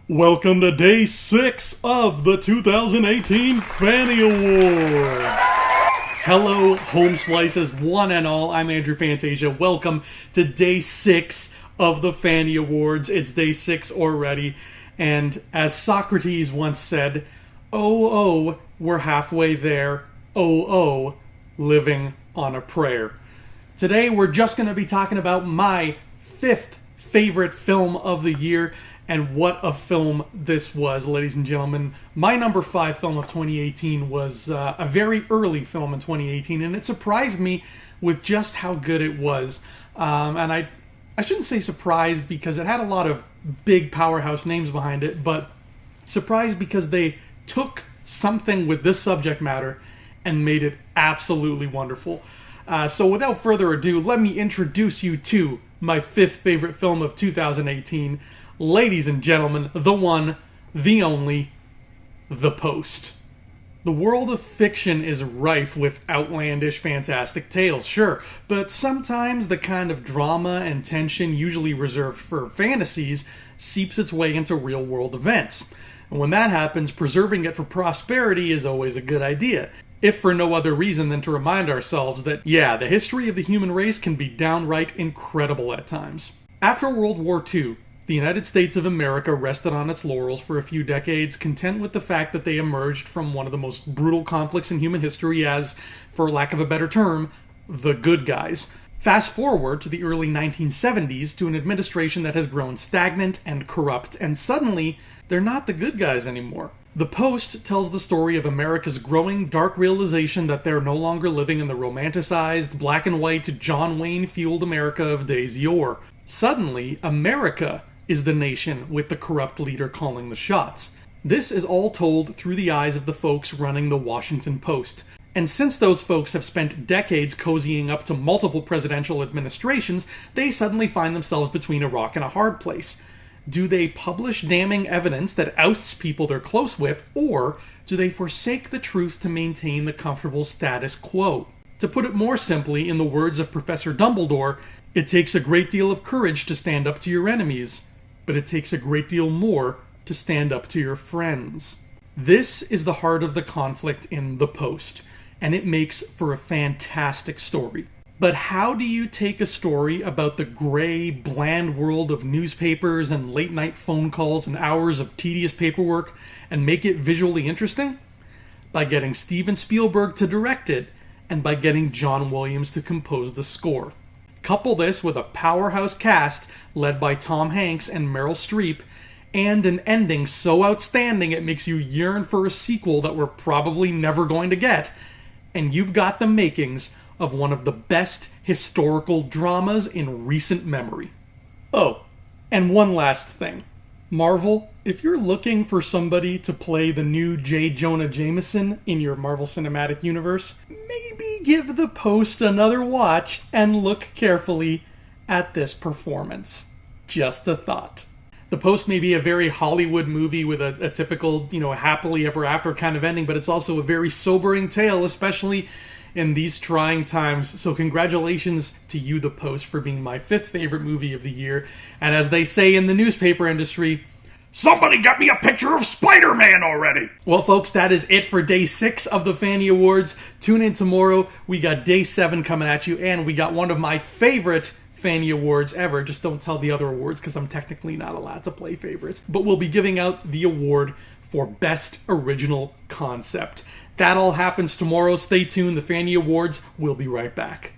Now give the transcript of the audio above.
Welcome to day 6 of the 2018 Fannie Awards. Hello, home slices, one and all. I'm Andrew Fantasia. Welcome to day 6 of the Fannie Awards. It's day 6 already. And as Socrates once said, oh, we're halfway there. Oh, living on a prayer. Today, we're just going to be talking about my 5th favorite film of the year. And what a film this was, ladies and gentlemen. My number 5 film of 2018 was a very early film in 2018, and it surprised me with just how good it was. And I shouldn't say surprised because it had a lot of big powerhouse names behind it, but surprised because they took something with this subject matter and made it absolutely wonderful. So without further ado, let me introduce you to my 5th favorite film of 2018. Ladies and gentlemen, the one, the only, The Post. The world of fiction is rife with outlandish, fantastic tales, sure, but sometimes the kind of drama and tension usually reserved for fantasies seeps its way into real-world events. And when that happens, preserving it for prosperity is always a good idea, if for no other reason than to remind ourselves that, yeah, the history of the human race can be downright incredible at times. After World War II, the United States of America rested on its laurels for a few decades, content with the fact that they emerged from one of the most brutal conflicts in human history as, for lack of a better term, the good guys. Fast forward to the early 1970s to an administration that has grown stagnant and corrupt, and suddenly, they're not the good guys anymore. The Post tells the story of America's growing dark realization that they're no longer living in the romanticized, black and white, John Wayne-fueled America of days yore. Suddenly, America is the nation with the corrupt leader calling the shots. This is all told through the eyes of the folks running the Washington Post. And since those folks have spent decades cozying up to multiple presidential administrations, they suddenly find themselves between a rock and a hard place. Do they publish damning evidence that ousts people they're close with, or do they forsake the truth to maintain the comfortable status quo? To put it more simply, in the words of Professor Dumbledore, it takes a great deal of courage to stand up to your enemies, but it takes a great deal more to stand up to your friends. This is the heart of the conflict in The Post, and it makes for a fantastic story. But how do you take a story about the gray, bland world of newspapers and late-night phone calls and hours of tedious paperwork and make it visually interesting? By getting Steven Spielberg to direct it, and by getting John Williams to compose the score. Couple this with a powerhouse cast led by Tom Hanks and Meryl Streep, and an ending so outstanding it makes you yearn for a sequel that we're probably never going to get, and you've got the makings of one of the best historical dramas in recent memory. Oh, and one last thing. Marvel, if you're looking for somebody to play the new J. Jonah Jameson in your Marvel Cinematic Universe, maybe give The Post another watch and look carefully at this performance. Just a thought. The Post may be a very Hollywood movie with a typical, happily ever after kind of ending, but it's also a very sobering tale, especially in these trying times. So congratulations to you, The Post, for being my 5th favorite movie of the year. And as they say in the newspaper industry, somebody get me a picture of Spider-Man already! Well, folks, that is it for day 6 of the Fannie Awards. Tune in tomorrow. We got day 7 coming at you, and we got one of my favorite Fannie Awards ever. Just don't tell the other awards because I'm technically not allowed to play favorites. But we'll be giving out the award for Best Original Concept. That all happens tomorrow. Stay tuned. The Fannie Awards will be right back.